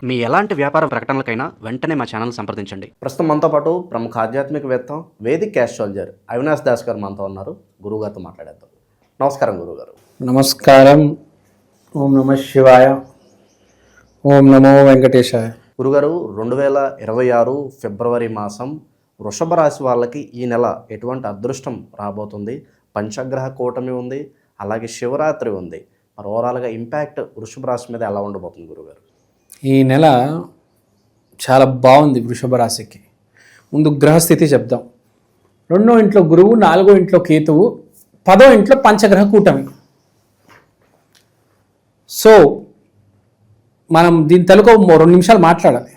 మీ ఎలాంటి వ్యాపార ప్రకటనలకైనా వెంటనే మా ఛానల్ సంప్రదించండి. ప్రస్తుతం మనతో పాటు ప్రముఖ ఆధ్యాత్మికవేత్త వేదిక్ ఆస్ట్రాలజర్ అవినాష్ దాస్ గారు మనతో ఉన్నారు. గురువుగారితో మాట్లాడేద్దాం. నమస్కారం గురువుగారు. నమస్కారం. ఓం నమ శివాయ. ఓం నమో వెంకటేశాయ. గురుగారు, 2026 ఫిబ్రవరి మాసం వృషభ రాశి వాళ్ళకి ఈ నెల ఎటువంటి అదృష్టం రాబోతుంది? పంచగ్రహ కూటమి ఉంది, అలాగే శివరాత్రి ఉంది. మరి ఓవరాల్గా ఇంపాక్ట్ వృషభ రాశి మీద ఎలా ఉండబోతుంది గురుగారు? ఈ నెల చాలా బాగుంది వృషభ రాశికి. ముందు గ్రహస్థితి చెప్దాం. 2వ ఇంట్లో గురువు, 4వ ఇంట్లో కేతువు, 10వ ఇంట్లో పంచగ్రహ కూటమి. సో మనం దీని తలుకో 2 నిమిషాలు మాట్లాడాలి.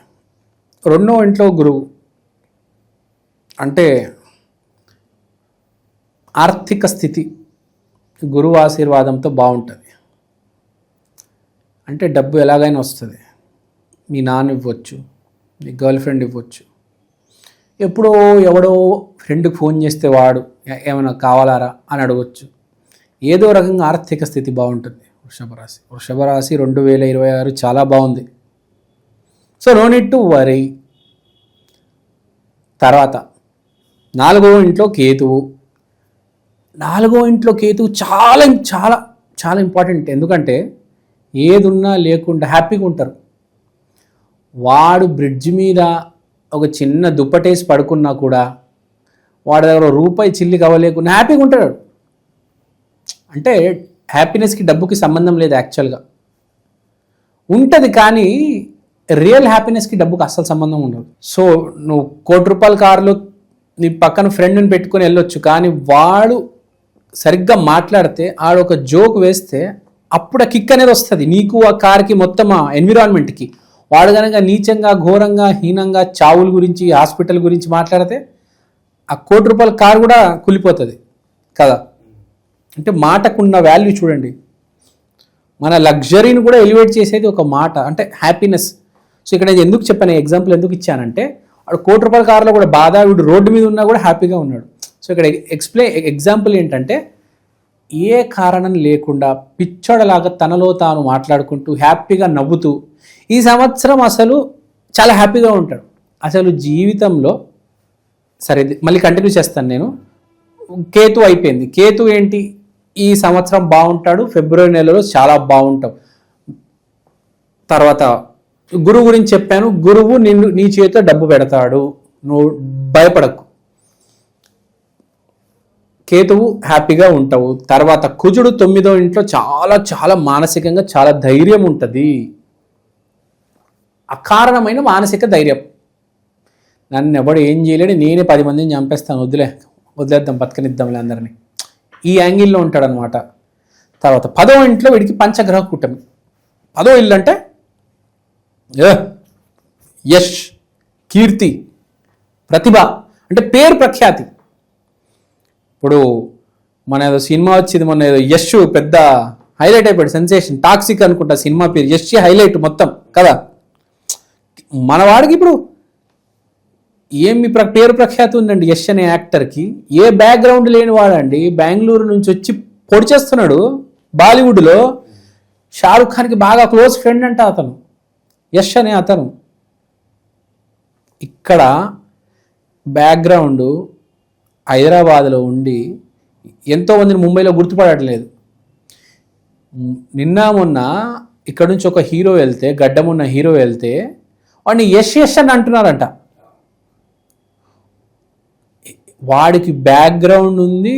2వ ఇంట్లో గురువు అంటే ఆర్థిక స్థితి గురువు ఆశీర్వాదంతో బాగుంటుంది. అంటే డబ్బు ఎలాగైనా వస్తుంది. మీ నాన్న ఇవ్వచ్చు, మీ గర్ల్ ఫ్రెండ్ ఇవ్వచ్చు, ఎప్పుడో ఎవడో ఫ్రెండ్కి ఫోన్ చేస్తే వాడు ఏమైనా కావాలారా అని అడగచ్చు. ఏదో రకంగా ఆర్థిక స్థితి బాగుంటుంది వృషభ రాశి 2026 చాలా బాగుంది. So no need to worry. తర్వాత 4వ ఇంట్లో కేతువు. 4వ ఇంట్లో కేతువు చాలా చాలా చాలా ఇంపార్టెంట్. ఎందుకంటే ఏదున్నా లేకుండా హ్యాపీగా ఉంటారు. వాడు బ్రిడ్జ్ మీద ఒక చిన్న దుప్పటేసి పడుకున్నా కూడా వాడి దగ్గర రూపాయి చిల్లి కావలేకుండా హ్యాపీగా ఉంటాడు. అంటే హ్యాపీనెస్కి డబ్బుకి సంబంధం లేదు. యాక్చువల్గా ఉంటుంది, కానీ రియల్ హ్యాపీనెస్కి డబ్బుకి అస్సలు సంబంధం ఉండదు. సో నువ్వు ₹1,00,00,000 కారులో నీ పక్కన ఫ్రెండ్ని పెట్టుకొని వెళ్ళొచ్చు, కానీ వాడు సరిగ్గా మాట్లాడితే ఆడొక జోక్ వేస్తే అప్పుడు ఆ కిక్ అనేది వస్తుంది నీకు, ఆ కార్కి, మొత్తం ఆ ఎన్విరాన్మెంట్కి. వాడు కనుక నీచంగా, ఘోరంగా, హీనంగా చావుల గురించి, హాస్పిటల్ గురించి మాట్లాడితే ఆ ₹1,00,00,000 కారు కూడా కూలిపోతుంది కదా. అంటే మాటకున్న వాల్యూ చూడండి. మన లగ్జరీని కూడా ఎలివేట్ చేసేది ఒక మాట, అంటే హ్యాపీనెస్. సో ఇక్కడ నేను ఎందుకు చెప్పాను, ఎగ్జాంపుల్ ఎందుకు ఇచ్చానంటే వాడు ₹1,00,00,000 కారులో కూడా బాధ, వీడు రోడ్డు మీద ఉన్నా కూడా హ్యాపీగా ఉన్నాడు. సో ఇక్కడ ఎగ్జాంపుల్ ఏంటంటే ఏ కారణం లేకుండా పిచ్చోడలాగా తనలో తాను మాట్లాడుకుంటూ హ్యాపీగా నవ్వుతూ ఈ సంవత్సరం అసలు చాలా హ్యాపీగా ఉంటాడు. అసలు జీవితంలో సరే మళ్ళీ కంటిన్యూ చేస్తాను నేను. కేతు అయిపోయింది. కేతు ఏంటి, ఈ సంవత్సరం బాగుంటాడు, ఫిబ్రవరి నెలలో చాలా బాగుంటావు. తర్వాత గురువు గురించి చెప్పాను. గురువు నీ చేతితో డబ్బు పెడతాడు, నువ్వు భయపడకు. కేతువు హ్యాపీగా ఉంటావు. తర్వాత కుజుడు 9వ ఇంట్లో చాలా చాలా మానసికంగా చాలా ధైర్యం ఉంటుంది. అకారణమైన మానసిక ధైర్యం. నన్ను ఎవడు ఏం చేయలేడు, నేనే 10 మందిని చంపేస్తాను, వదిలేద్దాం, బతకనిద్దాంలే అందరినీ, ఈ యాంగిల్లో ఉంటాడనమాట. తర్వాత 10వ ఇంట్లో వీడికి పంచగ్రహ కూటమి. 10వ ఇల్లు అంటే యష్, కీర్తి, ప్రతిభ, అంటే పేరు ప్రఖ్యాతి. ఇప్పుడు మన ఏదో సినిమా వచ్చింది మొన్న, ఏదో యష్ పెద్ద హైలైట్ అయిపోయాడు, సెన్సేషన్, టాక్సిక్ అనుకుంటా సినిమా పేరు, యష్ హైలైట్ మొత్తం కదా. మన వాడికి ఇప్పుడు ఏమి పేరు ప్రఖ్యాతి ఉందండి యష్ అనే యాక్టర్కి. ఏ బ్యాక్గ్రౌండ్ లేని వాడండి, బెంగళూరు నుంచి వచ్చి పొడి చేస్తున్నాడు. బాలీవుడ్లో షారుఖ్ ఖాన్కి బాగా క్లోజ్ ఫ్రెండ్ అంట అతను, యష్ అనే అతను. ఇక్కడ బ్యాక్గ్రౌండ్ హైదరాబాద్లో ఉండి ఎంతోమందిని ముంబైలో గుర్తుపడట్లేదు. నిన్న మొన్న ఇక్కడ నుంచి ఒక హీరో వెళ్తే, గడ్డమున్న హీరో వెళ్తే వాడిని యష్ యష్ అని అంటున్నారంట. వాడికి బ్యాక్గ్రౌండ్ ఉంది,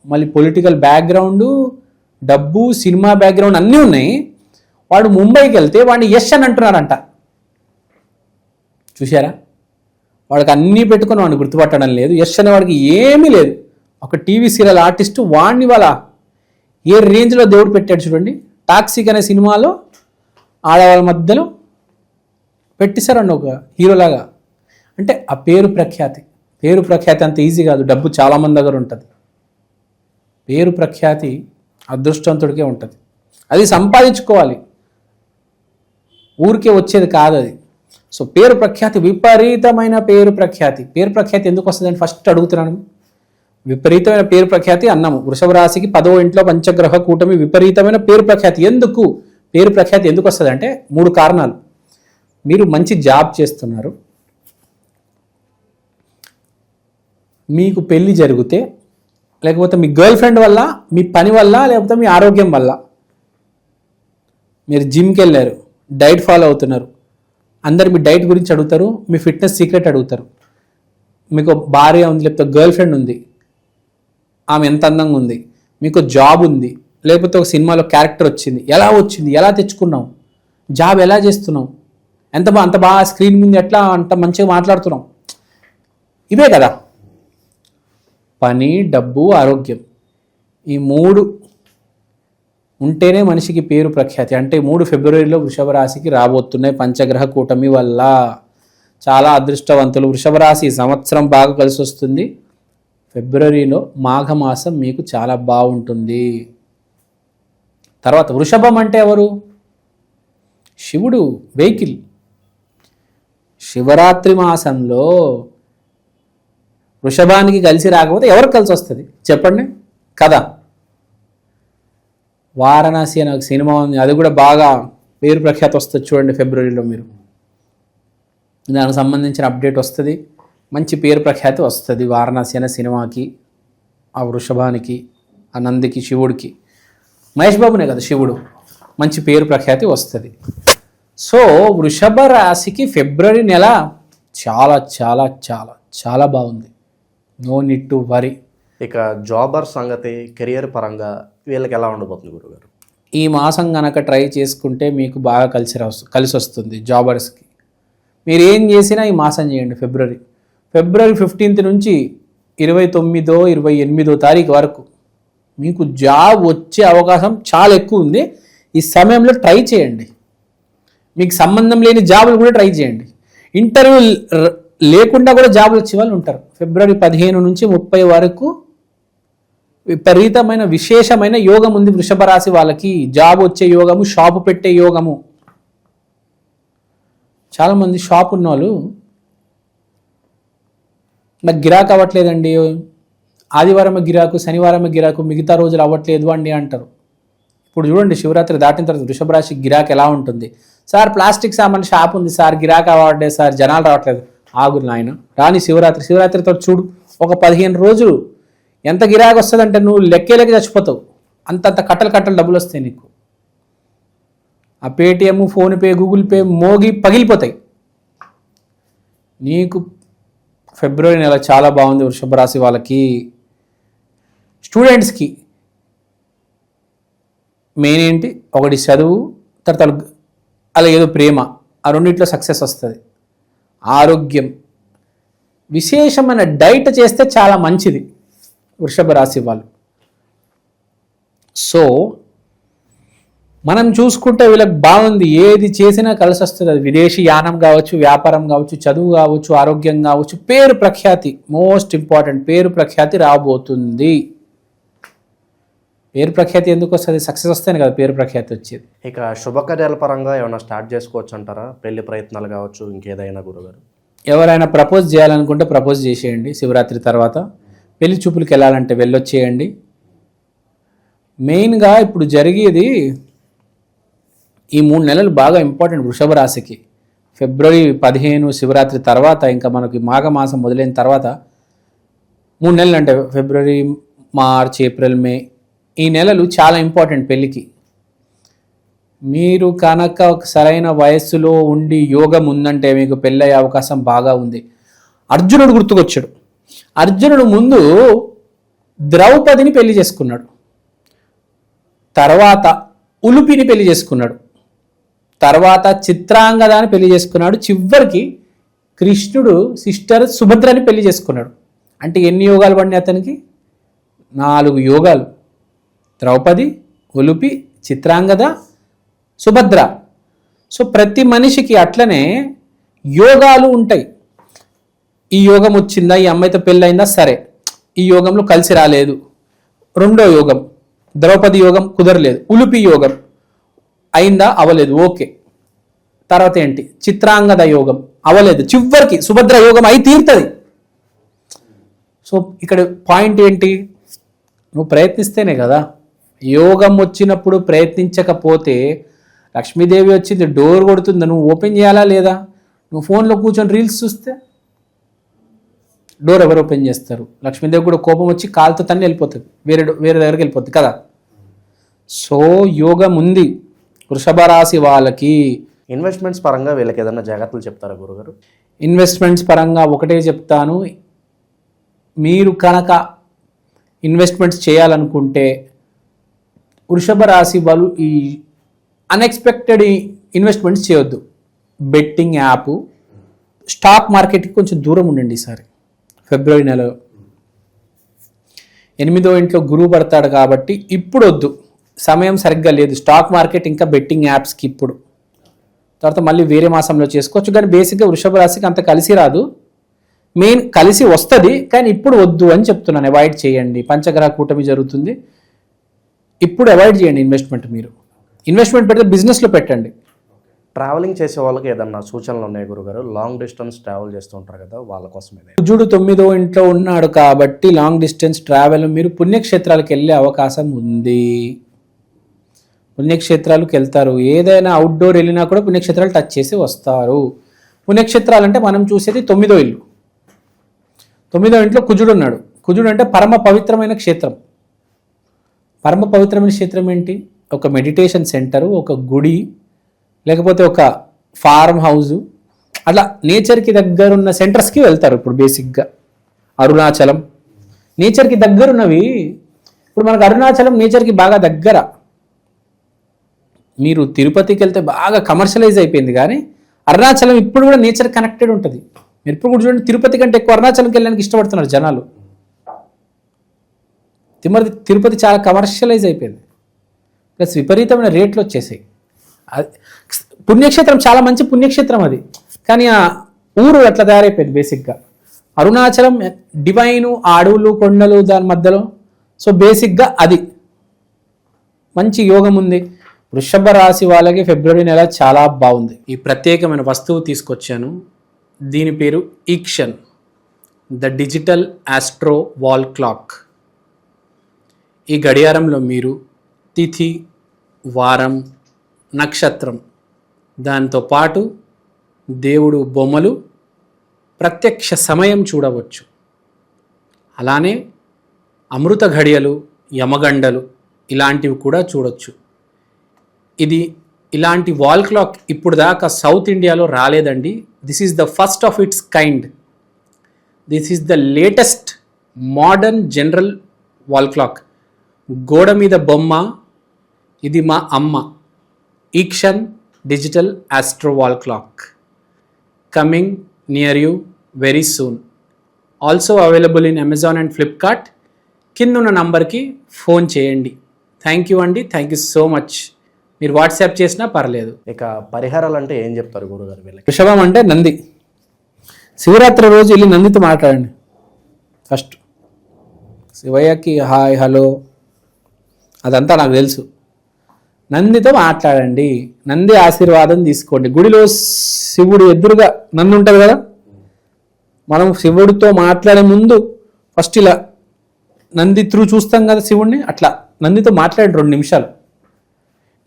మళ్ళీ పొలిటికల్ బ్యాక్గ్రౌండ్, డబ్బు, సినిమా బ్యాక్గ్రౌండ్ అన్నీ ఉన్నాయి. వాడు ముంబైకి వెళ్తే వాడిని యష్ అని అంటున్నారంట. చూసారా, వాడికి అన్నీ పెట్టుకొని వాడిని గుర్తుపట్టడం లేదు. యష్ అనే వాడికి ఏమీ లేదు. ఒక టీవీ సీరియల్ ఆర్టిస్టు వాడిని వాళ్ళ ఏ రేంజ్లో దేవుడు పెట్టాడు చూడండి. టాక్సిక్ అనే సినిమాలో ఆడవాళ్ళ మధ్యలో పెట్టేశారండి ఒక హీరోలాగా. అంటే ఆ పేరు ప్రఖ్యాతి అంత ఈజీ కాదు. డబ్బు చాలామంది దగ్గర ఉంటుంది. పేరు ప్రఖ్యాతి అదృష్టవంతుడికే ఉంటుంది. అది సంపాదించుకోవాలి, ఊరికే వచ్చేది కాదు అది. సో పేరు ప్రఖ్యాతి, విపరీతమైన పేరు ప్రఖ్యాతి. పేరు ప్రఖ్యాతి ఎందుకు వస్తుందని ఫస్ట్ అడుగుతున్నాను. విపరీతమైన పేరు ప్రఖ్యాతి అన్నాము. వృషభ రాశికి 10వ ఇంట్లో పంచగ్రహ కూటమి, విపరీతమైన పేరు ప్రఖ్యాతి. ఎందుకు పేరు ప్రఖ్యాతి ఎందుకు వస్తుంది అంటే 3 కారణాలు. మీరు మంచి జాబ్ చేస్తున్నారు, మీకు పెళ్ళి జరిగితే, లేకపోతే మీ గర్ల్ ఫ్రెండ్ వల్ల, మీ పని వల్ల, లేకపోతే మీ ఆరోగ్యం వల్ల మీరు జిమ్కి వెళ్ళారు, డైట్ ఫాలో అవుతున్నారు, అందరు మీ డైట్ గురించి అడుగుతారు, మీ ఫిట్నెస్ సీక్రెట్ అడుగుతారు. మీకు భార్య ఉంది, లేకపోతే గర్ల్ ఫ్రెండ్ ఉంది, ఆమె ఎంత అందంగా ఉంది, మీకు జాబ్ ఉంది, లేకపోతే ఒక సినిమాలో క్యారెక్టర్ వచ్చింది, ఎలా తెచ్చుకున్నావు, జాబ్ ఎలా చేస్తున్నావు, అంత బాగా స్క్రీన్ మీద ఎట్లా అంత మంచిగా మాట్లాడుతున్నావు, ఇవే కదా పని, డబ్బు, ఆరోగ్యం. ఈ 3 ఉంటేనే మనిషికి పేరు ప్రఖ్యాతి. అంటే 3 ఫిబ్రవరిలో వృషభ రాశికి రాబోతున్నాయి పంచగ్రహ కూటమి వల్ల. చాలా అదృష్టవంతులు. వృషభ రాశి ఈ సంవత్సరం బాగా కలిసి వస్తుంది. ఫిబ్రవరిలో మాఘమాసం మీకు చాలా బాగుంటుంది. తర్వాత వృషభం అంటే ఎవరు? శివుడు, వెహికల్. శివరాత్రి మాసంలో వృషభానికి కలిసి రాకపోతే ఎవరికి కలిసి వస్తుంది చెప్పండి కదా. వారణాసి అనే ఒక సినిమా ఉంది, అది కూడా బాగా పేరు ప్రఖ్యాతి వస్తుంది చూడండి ఫిబ్రవరిలో. మీరు దానికి సంబంధించిన అప్డేట్ వస్తుంది, మంచి పేరు ప్రఖ్యాతి వస్తుంది వారణాసి అనే సినిమాకి, ఆ వృషభానికి, ఆ నందికి, శివుడికి. మహేష్ బాబునే కదా శివుడు, మంచి పేరు ప్రఖ్యాతి వస్తుంది. సో వృషభ రాశికి ఫిబ్రవరి నెల చాలా చాలా చాలా చాలా బాగుంది. No need to worry. ఇక జాబర్ సంగతి, కెరియర్ పరంగా వీళ్ళకి ఎలా ఉండబోతుంది గురుగారు? ఈ మాసం కనుక ట్రై చేసుకుంటే మీకు బాగా కలిసి వస్తుంది జాబర్స్కి. మీరు ఏం చేసినా ఈ మాసం చేయండి. ఫిబ్రవరి 15 నుంచి 29, 28 తారీఖు వరకు మీకు జాబ్ వచ్చే అవకాశం చాలా ఎక్కువ ఉంది. ఈ సమయంలో ట్రై చేయండి. మీకు సంబంధం లేని జాబులు కూడా ట్రై చేయండి. ఇంటర్వ్యూ లేకుండా కూడా జాబులు వచ్చే వాళ్ళు ఉంటారు. ఫిబ్రవరి 15 నుంచి 30 వరకు విపరీతమైన విశేషమైన యోగం ఉంది వృషభ రాశి వాళ్ళకి. జాబ్ వచ్చే యోగము, షాపు పెట్టే యోగము. చాలామంది షాప్ ఉన్న వాళ్ళు, నాకు గిరాకు అవ్వట్లేదండి, ఆదివారమే గిరాకు, శనివారమే గిరాకు, మిగతా రోజులు అవ్వట్లేదు అండి అంటారు. ఇప్పుడు చూడండి శివరాత్రి దాటిన తర్వాత వృషభ రాశి గిరాకు ఎలా ఉంటుంది. సార్ ప్లాస్టిక్ సామాన్ షాప్ ఉంది సార్, గిరాకు అవ్వట్లేదు సార్, జనాలు రావట్లేదు. ఆగురు నాయన, రాని శివరాత్రితో చూడు, ఒక 15 రోజులు ఎంత గిరాకు వస్తుందంటే నువ్వు లెక్కేలకి చచ్చిపోతావు. అంతంత కట్టలు డబ్బులు వస్తాయి నీకు. ఆ పేటిఎం, ఫోన్పే, గూగుల్ పే మోగి పగిలిపోతాయి. నీకు ఫిబ్రవరి నెల చాలా బాగుంది వృషభ రాశి వాళ్ళకి. స్టూడెంట్స్కి మెయిన్ ఏంటి, ఒకటి చదువు, తర్వాత అలా ఏదో ప్రేమ, ఆ రెండిట్లో సక్సెస్ వస్తుంది. ఆరోగ్యం, విశేషమైన డైట్ చేస్తే చాలా మంచిది వృషభ రాశి వాళ్ళు. సో మనం చూసుకుంటే వీళ్ళకి బాగుంది, ఏది చేసినా కలిసి వస్తుంది. అది విదేశీ యానం కావచ్చు, వ్యాపారం కావచ్చు, చదువు కావచ్చు, ఆరోగ్యం కావచ్చు, పేరు ప్రఖ్యాతి, మోస్ట్ ఇంపార్టెంట్ పేరు ప్రఖ్యాతి రాబోతుంది. పేరు ప్రఖ్యాతి ఎందుకు వస్తుంది? సక్సెస్ వస్తేనే కదా పేరు ప్రఖ్యాతి వచ్చేది. ఇక శుభకార్యాల పరంగా ఏమైనా స్టార్ట్ చేసుకోవచ్చు అంటారా? పెళ్లి ప్రయత్నాలు కావచ్చు, ఇంకేదైనా గురుగారు? ఎవరైనా ప్రపోజ్ చేయాలనుకుంటే ప్రపోజ్ చేసేయండి. శివరాత్రి తర్వాత పెళ్లి చూపులకు వెళ్ళాలంటే వెళ్ళొచ్చేయండి. మెయిన్గా ఇప్పుడు జరిగేది ఈ 3 నెలలు బాగా ఇంపార్టెంట్ వృషభ రాశికి. ఫిబ్రవరి 15 శివరాత్రి తర్వాత ఇంకా మనకి మాఘమాసం మొదలైన తర్వాత 3 నెలలు, అంటే ఫిబ్రవరి, మార్చ్, ఏప్రిల్, మే, ఈ నెలలు చాలా ఇంపార్టెంట్ పెళ్ళికి. మీరు కనుక ఒక సరైన వయస్సులో ఉండి యోగం ఉందంటే మీకు పెళ్ళయ్యే అవకాశం బాగా ఉంది. అర్జునుడు గుర్తుకొచ్చాడు. అర్జునుడు ముందు ద్రౌపదిని పెళ్లి చేసుకున్నాడు, తర్వాత ఉలుపిని పెళ్లి చేసుకున్నాడు, తర్వాత చిత్రాంగదాన్ని పెళ్లి చేసుకున్నాడు, చివరికి కృష్ణుడు సిస్టర్ సుభద్రని పెళ్లి చేసుకున్నాడు. అంటే ఎన్ని యోగాలు పడినాయి అతనికి? 4 యోగాలు. ద్రౌపది, ఉలుపి, చిత్రాంగద, సుభద్ర. సో ప్రతి మనిషికి అట్లనే యోగాలు ఉంటాయి. ఈ యోగం వచ్చిందా, ఈ అమ్మాయితో పెళ్ళయిందా, సరే ఈ యోగంలో కలిసి రాలేదు, రెండో యోగం ద్రౌపది యోగం కుదరలేదు, ఉలుపి యోగం అయిందా, అవ్వలేదు, ఓకే. తర్వాత ఏంటి, చిత్రాంగద యోగం అవ్వలేదు, చివరికి సుభద్ర యోగం అయి తీరుతుంది. సో ఇక్కడ పాయింట్ ఏంటి, నువ్వు ప్రయత్నిస్తేనే కదా. యోగం వచ్చినప్పుడు ప్రయత్నించకపోతే లక్ష్మీదేవి వచ్చింది, డోర్ కొడుతుంది, నువ్వు ఓపెన్ చేయాలా లేదా? నువ్వు ఫోన్లో కూర్చొని రీల్స్ చూస్తే డోర్ ఎవరు ఓపెన్ చేస్తారు? లక్ష్మీదేవి కూడా కోపం వచ్చి కాలుతో తన్ని వెళ్ళిపోతుంది, వేరే దగ్గరికి వెళ్ళిపోతుంది కదా. సో యోగం ఉంది వృషభ రాశి వాళ్ళకి. ఇన్వెస్ట్మెంట్స్ పరంగా వీళ్ళకి ఏదైనా జాగ్రత్తలు చెప్తారా గురుగారు? ఇన్వెస్ట్మెంట్స్ పరంగా ఒకటే చెప్తాను, మీరు కనుక ఇన్వెస్ట్మెంట్స్ చేయాలనుకుంటే వృషభ రాశి వాళ్ళు ఈ అన్ఎక్స్పెక్టెడ్ ఇన్వెస్ట్మెంట్స్ చేయొద్దు. బెట్టింగ్ యాప్, స్టాక్ మార్కెట్కి కొంచెం దూరం ఉండండి. ఈసారి ఫిబ్రవరి నెల 8వ ఇంట్లో గురువు పడతాడు కాబట్టి ఇప్పుడు వద్దు, సమయం సరిగ్గా లేదు. స్టాక్ మార్కెట్ ఇంకా బెట్టింగ్ యాప్స్కి ఇప్పుడు, తర్వాత మళ్ళీ వేరే మాసంలో చేసుకోవచ్చు. కానీ బేసిక్గా వృషభ రాశికి అంత కలిసి రాదు, మెయిన్ కలిసి వస్తుంది కానీ ఇప్పుడు వద్దు అని చెప్తున్నాను. అవాయిడ్ చేయండి. పంచగ్రహ కూటమి జరుగుతుంది, ఇప్పుడు అవాయిడ్ చేయండి ఇన్వెస్ట్మెంట్. మీరు ఇన్వెస్ట్మెంట్ పెడితే బిజినెస్లో పెట్టండి. ట్రావెలింగ్ చేసే వాళ్ళకి ఏదన్నా సూచనలు ఉన్నాయి గురుగారు? లాంగ్ డిస్టెన్స్ ట్రావెల్ చేస్తూ ఉంటారు కదా, వాళ్ళ కోసం ఏదైనా? కుజుడు 9వ ఇంట్లో ఉన్నాడు కాబట్టి లాంగ్ డిస్టెన్స్ ట్రావెల్ మీరు పుణ్యక్షేత్రాలకు వెళ్ళే అవకాశం ఉంది. పుణ్యక్షేత్రాలకు వెళ్తారు, ఏదైనా అవుట్డోర్ వెళ్ళినా కూడా పుణ్యక్షేత్రాలు టచ్ చేసి వస్తారు. పుణ్యక్షేత్రాలు అంటే మనం చూసేది 9వ ఇల్లు. 9వ ఇంట్లో కుజుడు ఉన్నాడు. కుజుడు అంటే పరమ పవిత్రమైన క్షేత్రం. పరమ పవిత్రమైన క్షేత్రం ఏంటి? ఒక మెడిటేషన్ సెంటరు, ఒక గుడి, లేకపోతే ఒక ఫార్మ్ హౌజు, అట్లా నేచర్కి దగ్గరున్న సెంటర్స్కి వెళ్తారు. ఇప్పుడు బేసిక్గా అరుణాచలం నేచర్కి దగ్గరున్నవి. ఇప్పుడు మనకు అరుణాచలం నేచర్కి బాగా దగ్గర. మీరు తిరుపతికి వెళ్తే బాగా కమర్షియలైజ్ అయిపోయింది, కానీ అరుణాచలం ఇప్పుడు కూడా నేచర్ కనెక్టెడ్ ఉంటుంది. మీరు ఇప్పుడు కూడా చూడండి, తిరుపతి కంటే ఎక్కువ అరుణాచలంకి వెళ్ళడానికి ఇష్టపడుతున్నారు జనాలు. తిరుపతి చాలా కమర్షియలైజ్ అయిపోయింది, ప్లస్ విపరీతమైన రేట్లు వచ్చేసాయి. పుణ్యక్షేత్రం చాలా మంచి పుణ్యక్షేత్రం అది, కానీ ఆ ఊరు అట్లా తయారైపోయింది బేసిక్గా. అరుణాచలం డివైను, ఆ అడవులు కొండలు దాని మధ్యలో. సో బేసిక్గా అది మంచి యోగం ఉంది. వృషభ రాశి వాళ్ళకి ఫిబ్రవరి నెల చాలా బాగుంది. ఈ ప్రత్యేకమైన వస్తువు తీసుకొచ్చాను, దీని పేరు ఈక్షన్, the digital astro wall clock. ఈ గడియారంలో మీరు తిథి, వారం, నక్షత్రం, దాంతో పాటు దేవుడు బొమ్మలు, ప్రత్యక్ష సమయం చూడవచ్చు. అలానే అమృత ఘడియలు, యమగండలు ఇలాంటివి కూడా చూడొచ్చు. ఇది ఇలాంటి వాల్ క్లాక్ ఇప్పుడు దాకా సౌత్ ఇండియాలో రాలేదండి. This is the first of its kind. This is the latest modern general wall clock. గోడ మీద బొమ్మ, ఇది మా అమ్మ. ఈక్షన్ digital astro wall clock coming near you very soon. Also available in Amazon and Flipkart. కింద ఉన్న నంబర్కి ఫోన్ చేయండి. థ్యాంక్ యూ అండి, థ్యాంక్ యూ సో మచ్. మీరు వాట్సాప్ చేసినా పర్లేదు. ఇక పరిహారాలు అంటే ఏం చెప్తారు గురుగారు వీళ్ళకి? వృషభం అంటే నంది. శివరాత్రి రోజు వెళ్ళి నందితో మాట్లాడండి. ఫస్ట్ శివయ్యకి హాయ్ హలో అదంతా నాకు తెలుసు. నందితో మాట్లాడండి, నంది ఆశీర్వాదం తీసుకోండి. గుడిలో శివుడు ఎదురుగా నంది ఉంటుంది కదా, మనం శివుడితో మాట్లాడే ముందు ఫస్ట్ ఇలా నంది త్రూ చూస్తాం కదా శివుడిని, అట్లా నందితో మాట్లాడండి 2 నిమిషాలు.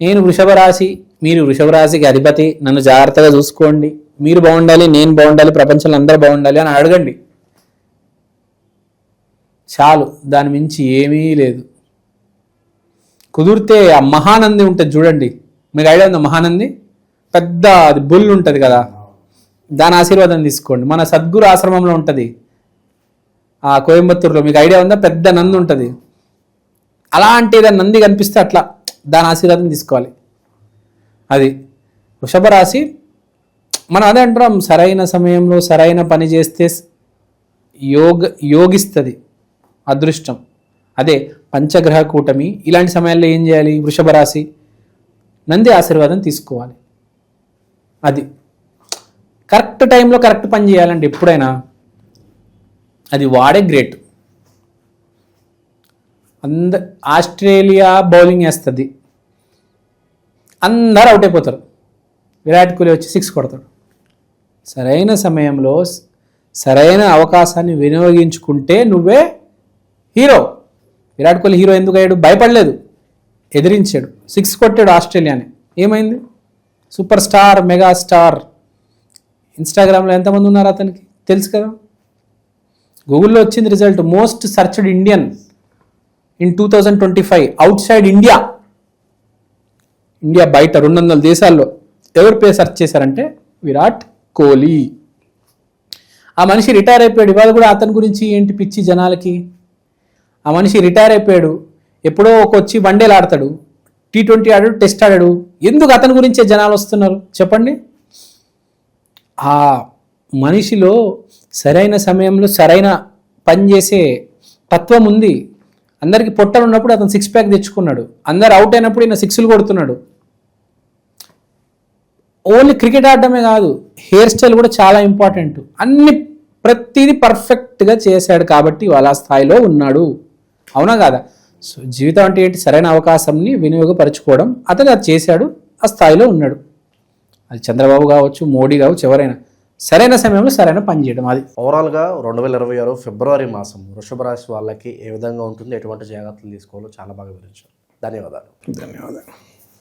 నేను వృషభ రాశి, మీరు వృషభ రాశికి అధిపతి, నన్ను జాగ్రత్తగా చూసుకోండి, మీరు బాగుండాలి, నేను బాగుండాలి, ప్రపంచంలో అందరూ బాగుండాలి అని అడగండి. చాలు, దాని మించి ఏమీ లేదు. కుదిరితే ఆ మహానంది ఉంటుంది చూడండి, మీకు ఐడియా ఉందా? మహానంది పెద్ద అది బుల్ ఉంటుంది కదా, దాని ఆశీర్వాదం తీసుకోండి. మన సద్గురు ఆశ్రమంలో ఉంటుంది ఆ కోయంబత్తూరులో, మీకు ఐడియా ఉందా? పెద్ద నంది ఉంటుంది. అలాంటి ఏదైనా నంది కనిపిస్తే అట్లా దాని ఆశీర్వాదం తీసుకోవాలి. అది వృషభ రాశి. మనం అదే అంటున్నాం, సరైన సమయంలో సరైన పని చేస్తే యోగిస్తుంది అదృష్టం. అదే పంచగ్రహ కూటమి. ఇలాంటి సమయాల్లో ఏం చేయాలి? వృషభ రాశి నంది ఆశీర్వాదం తీసుకోవాలి. అది కరెక్ట్ టైంలో కరెక్ట్ పని చేయాలండి ఎప్పుడైనా. అది వాడే గ్రేట్. ఆస్ట్రేలియా బౌలింగ్ వేస్తుంది, అందరూ అవుట్ అయిపోతారు, విరాట్ కోహ్లీ వచ్చి 6 కొడతాడు. సరైన సమయంలో సరైన అవకాశాన్ని వినియోగించుకుంటే నువ్వే హీరో. విరాట్ కోహ్లీ హీరో ఎందుకు అయ్యాడు? భయపడలేదు, ఎదిరించాడు, 6 కొట్టాడు ఆస్ట్రేలియాని. ఏమైంది? Super star, mega star. ఇన్స్టాగ్రామ్లో ఎంతమంది ఉన్నారు అతనికి తెలుసు కదా. గూగుల్లో వచ్చింది result, most searched Indian in 2025 out side India. India బయట 200 దేశాల్లో ఎవరి పేరు సెర్చ్ చేశారంటే విరాట్ కోహ్లీ. ఆ మనిషి రిటైర్ అయిపోయాడు. ఇవాళ కూడా అతని గురించి ఏంటి పిచ్చి జనాలకి. ఆ మనిషి రిటైర్ అయిపోయాడు. ఎప్పుడో వచ్చి వన్డేలు ఆడతాడు, T20 ఆడాడు, టెస్ట్ ఆడాడు. ఎందుకు అతని గురించే జనాలు వస్తున్నారు చెప్పండి. ఆ మనిషిలో సరైన సమయంలో సరైన పని చేసే తత్వం ఉంది. అందరికి పొట్టలు ఉన్నప్పుడు అతను 6 ప్యాక్ తెచ్చుకున్నాడు. అందరు అవుట్ అయినప్పుడు ఈయన 6లు కొడుతున్నాడు. ఓన్లీ క్రికెట్ ఆడటమే కాదు, హెయిర్ స్టైల్ కూడా చాలా ఇంపార్టెంట్. ప్రతిదీ పర్ఫెక్ట్గా చేశాడు కాబట్టి వాళ్ళ స్థాయిలో ఉన్నాడు. అవునా కాదా? సో జీవితం అంటే ఏంటి? సరైన అవకాశంని వినియోగపరచుకోవడం. అతను అది చేశాడు, ఆ స్థాయిలో ఉన్నాడు. అది చంద్రబాబు కావచ్చు, మోడీ కావచ్చు, ఎవరైనా సరైన సమయంలో సరైన పని చేయడం. అది ఓవరాల్గా 2026 ఫిబ్రవరి మాసం వృషభ రాశి వాళ్ళకి ఏ విధంగా ఉంటుంది, ఎటువంటి జాగ్రత్తలు తీసుకోవాలో చాలా బాగా వివరించారు. ధన్యవాదాలు. ధన్యవాదాలు.